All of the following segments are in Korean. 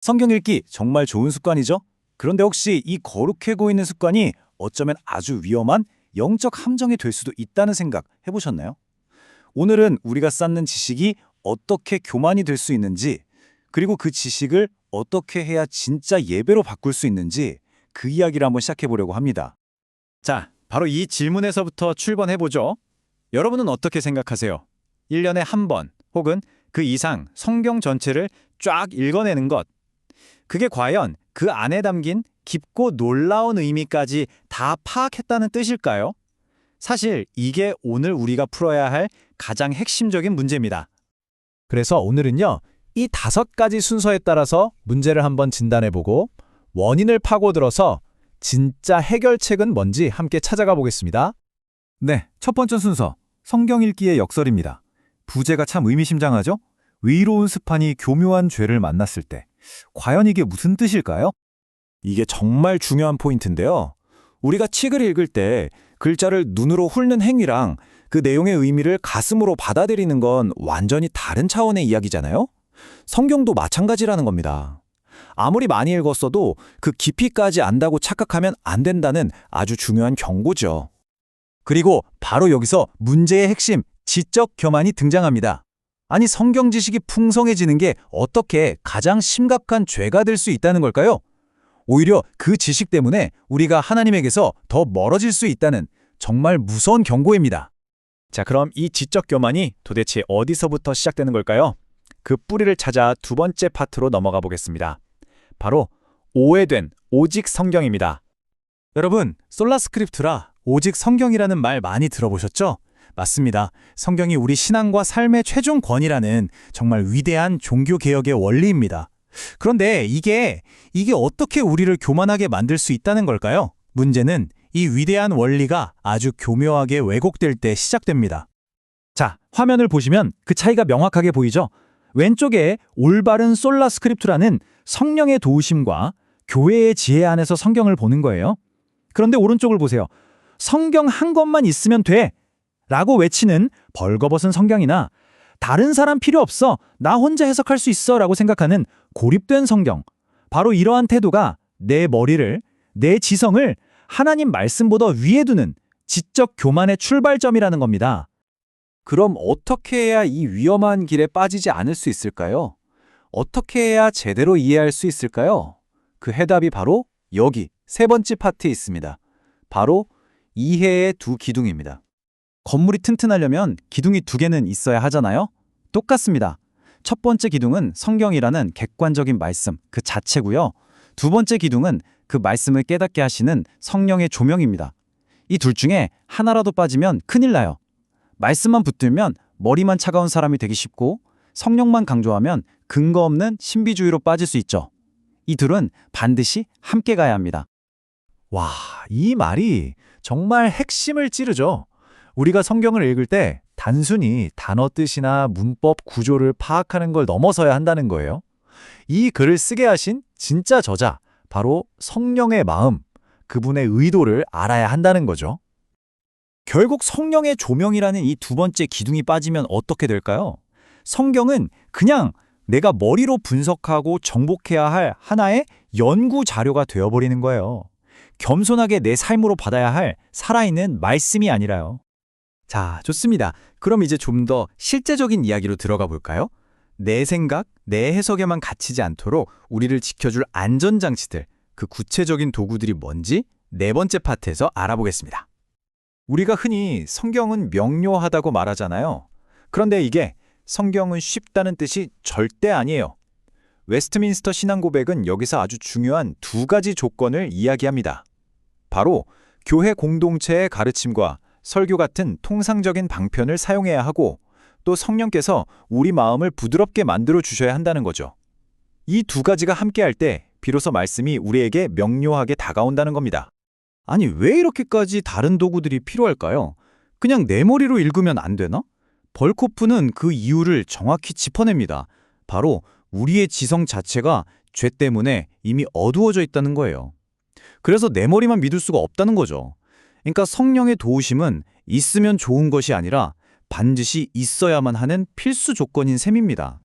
성경 읽기 정말 좋은 습관이죠? 그런데 혹시 이 거룩해 보이는 습관이 어쩌면 아주 위험한 영적 함정이 될 수도 있다는 생각 해보셨나요? 오늘은 우리가 쌓는 지식이 어떻게 교만이 될 수 있는지, 그리고 그 지식을 어떻게 해야 진짜 예배로 바꿀 수 있는지 그 이야기를 한번 시작해 보려고 합니다. 자, 바로 이 질문에서부터 출발해보죠. 여러분은 어떻게 생각하세요? 1년에 한 번 혹은 그 이상 성경 전체를 쫙 읽어내는 것. 그게 과연 그 안에 담긴 깊고 놀라운 의미까지 다 파악했다는 뜻일까요? 사실 이게 오늘 우리가 풀어야 할 가장 핵심적인 문제입니다. 그래서 오늘은요, 이 5가지 순서에 따라서 문제를 한번 진단해보고 원인을 파고들어서 진짜 해결책은 뭔지 함께 찾아가 보겠습니다. 네, 첫 번째 순서, 성경 읽기의 역설입니다. 부제가 참 의미심장하죠? 의로운 습관이 교묘한 죄를 만났을 때, 과연 이게 무슨 뜻일까요? 이게 정말 중요한 포인트인데요. 우리가 책을 읽을 때 글자를 눈으로 훑는 행위랑 그 내용의 의미를 가슴으로 받아들이는 건 완전히 다른 차원의 이야기잖아요? 성경도 마찬가지라는 겁니다. 아무리 많이 읽었어도 그 깊이까지 안다고 착각하면 안 된다는 아주 중요한 경고죠. 그리고 바로 여기서 문제의 핵심, 지적 교만이 등장합니다. 아니, 성경 지식이 풍성해지는 게 어떻게 가장 심각한 죄가 될 수 있다는 걸까요? 오히려 그 지식 때문에 우리가 하나님에게서 더 멀어질 수 있다는 정말 무서운 경고입니다. 자, 그럼 이 지적 교만이 도대체 어디서부터 시작되는 걸까요? 그 뿌리를 찾아 두 번째 파트로 넘어가 보겠습니다. 바로 오해된 오직 성경입니다. 여러분, 솔라 스크립투라 오직 성경이라는 말 많이 들어보셨죠? 맞습니다. 성경이 우리 신앙과 삶의 최종 권위라는 정말 위대한 종교개혁의 원리입니다. 그런데 이게 어떻게 우리를 교만하게 만들 수 있다는 걸까요? 문제는 이 위대한 원리가 아주 교묘하게 왜곡될 때 시작됩니다. 자, 화면을 보시면 그 차이가 명확하게 보이죠? 왼쪽에 올바른 솔라 스크립투라는 성령의 도우심과 교회의 지혜 안에서 성경을 보는 거예요. 그런데 오른쪽을 보세요. 성경 한 권만 있으면 돼! 라고 외치는 벌거벗은 성경이나 다른 사람 필요 없어! 나 혼자 해석할 수 있어! 라고 생각하는 고립된 성경. 바로 이러한 태도가 내 머리를, 내 지성을 하나님 말씀보다 위에 두는 지적 교만의 출발점이라는 겁니다. 그럼 어떻게 해야 이 위험한 길에 빠지지 않을 수 있을까요? 어떻게 해야 제대로 이해할 수 있을까요? 그 해답이 바로 여기 세 번째 파트에 있습니다. 바로 이해의 두 기둥입니다. 건물이 튼튼하려면 기둥이 2개는 있어야 하잖아요? 똑같습니다. 첫 번째 기둥은 성경이라는 객관적인 말씀 그 자체고요. 두 번째 기둥은 그 말씀을 깨닫게 하시는 성령의 조명입니다. 이 둘 중에 하나라도 빠지면 큰일 나요. 말씀만 붙들면 머리만 차가운 사람이 되기 쉽고 성령만 강조하면 근거 없는 신비주의로 빠질 수 있죠. 이 둘은 반드시 함께 가야 합니다. 와, 이 말이 정말 핵심을 찌르죠. 우리가 성경을 읽을 때 단순히 단어 뜻이나 문법 구조를 파악하는 걸 넘어서야 한다는 거예요. 이 글을 쓰게 하신 진짜 저자, 바로 성령의 마음, 그분의 의도를 알아야 한다는 거죠. 결국 성령의 조명이라는 이 두 번째 기둥이 빠지면 어떻게 될까요? 성경은 그냥 내가 머리로 분석하고 정복해야 할 하나의 연구 자료가 되어버리는 거예요. 겸손하게 내 삶으로 받아야 할 살아있는 말씀이 아니라요. 자, 좋습니다. 그럼 이제 좀 더 실제적인 이야기로 들어가 볼까요? 내 생각, 내 해석에만 갇히지 않도록 우리를 지켜줄 안전장치들, 그 구체적인 도구들이 뭔지 네 번째 파트에서 알아보겠습니다. 우리가 흔히 성경은 명료하다고 말하잖아요. 그런데 이게 성경은 쉽다는 뜻이 절대 아니에요. 웨스트민스터 신앙고백은 여기서 아주 중요한 2가지 조건을 이야기합니다. 바로 교회 공동체의 가르침과 설교 같은 통상적인 방편을 사용해야 하고 또 성령께서 우리 마음을 부드럽게 만들어 주셔야 한다는 거죠. 이 2가지가 함께할 때 비로소 말씀이 우리에게 명료하게 다가온다는 겁니다. 아니, 왜 이렇게까지 다른 도구들이 필요할까요? 그냥 내 머리로 읽으면 안 되나? 벌코프는 그 이유를 정확히 짚어냅니다. 바로 우리의 지성 자체가 죄 때문에 이미 어두워져 있다는 거예요. 그래서 내 머리만 믿을 수가 없다는 거죠. 그러니까 성령의 도우심은 있으면 좋은 것이 아니라 반드시 있어야만 하는 필수 조건인 셈입니다.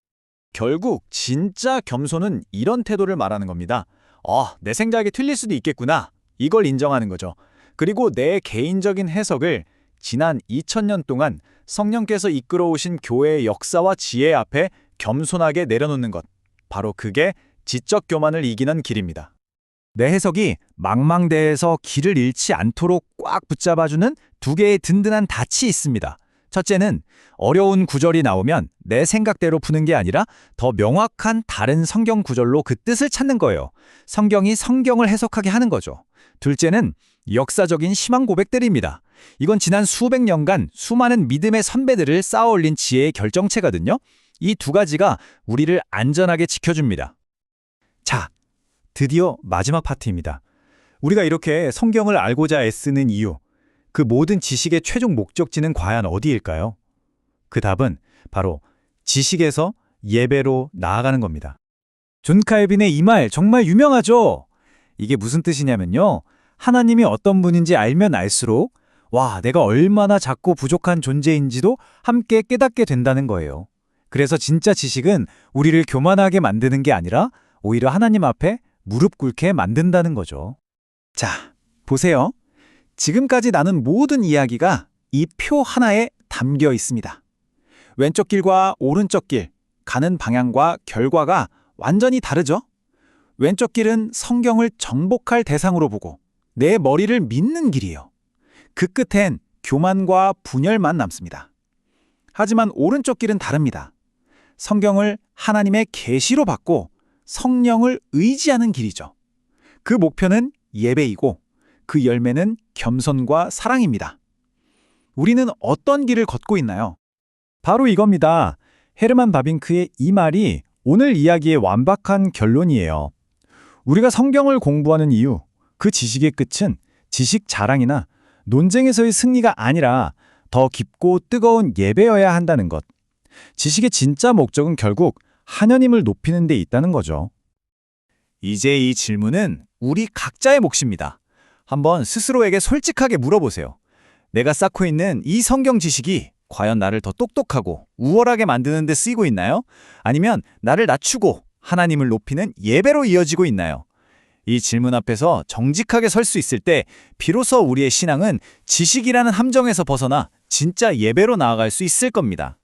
결국 진짜 겸손은 이런 태도를 말하는 겁니다. 내 생각이 틀릴 수도 있겠구나. 이걸 인정하는 거죠. 그리고 내 개인적인 해석을 지난 2000년 동안 성령께서 이끌어오신 교회의 역사와 지혜 앞에 겸손하게 내려놓는 것. 바로 그게 지적 교만을 이기는 길입니다. 내 해석이 망망대해에서 길을 잃지 않도록 꽉 붙잡아주는 두 개의 든든한 닻이 있습니다. 첫째는 어려운 구절이 나오면 내 생각대로 푸는 게 아니라 더 명확한 다른 성경 구절로 그 뜻을 찾는 거예요. 성경이 성경을 해석하게 하는 거죠. 둘째는 역사적인 희망 고백들입니다. 이건 지난 수백 년간 수많은 믿음의 선배들을 쌓아 올린 지혜의 결정체거든요. 이 두 가지가 우리를 안전하게 지켜줍니다. 자, 드디어 마지막 파트입니다. 우리가 이렇게 성경을 알고자 애쓰는 이유, 그 모든 지식의 최종 목적지는 과연 어디일까요? 그 답은 바로 지식에서 예배로 나아가는 겁니다. 존 칼빈의 이 말 정말 유명하죠? 이게 무슨 뜻이냐면요. 하나님이 어떤 분인지 알면 알수록 내가 얼마나 작고 부족한 존재인지도 함께 깨닫게 된다는 거예요. 그래서 진짜 지식은 우리를 교만하게 만드는 게 아니라 오히려 하나님 앞에 무릎 꿇게 만든다는 거죠. 자, 보세요. 지금까지 나눈 모든 이야기가 이 표 하나에 담겨 있습니다. 왼쪽 길과 오른쪽 길, 가는 방향과 결과가 완전히 다르죠? 왼쪽 길은 성경을 정복할 대상으로 보고 내 머리를 믿는 길이에요. 그 끝엔 교만과 분열만 남습니다. 하지만 오른쪽 길은 다릅니다. 성경을 하나님의 계시로 받고 성령을 의지하는 길이죠. 그 목표는 예배이고 그 열매는 겸손과 사랑입니다. 우리는 어떤 길을 걷고 있나요? 바로 이겁니다. 헤르만 바빙크의 이 말이 오늘 이야기의 완벽한 결론이에요. 우리가 성경을 공부하는 이유, 그 지식의 끝은 지식 자랑이나 논쟁에서의 승리가 아니라 더 깊고 뜨거운 예배여야 한다는 것. 지식의 진짜 목적은 결국 하나님을 높이는 데 있다는 거죠. 이제 이 질문은 우리 각자의 몫입니다. 한번 스스로에게 솔직하게 물어보세요. 내가 쌓고 있는 이 성경 지식이 과연 나를 더 똑똑하고 우월하게 만드는 데 쓰이고 있나요? 아니면 나를 낮추고 하나님을 높이는 예배로 이어지고 있나요? 이 질문 앞에서 정직하게 설 수 있을 때 비로소 우리의 신앙은 지식이라는 함정에서 벗어나 진짜 예배로 나아갈 수 있을 겁니다.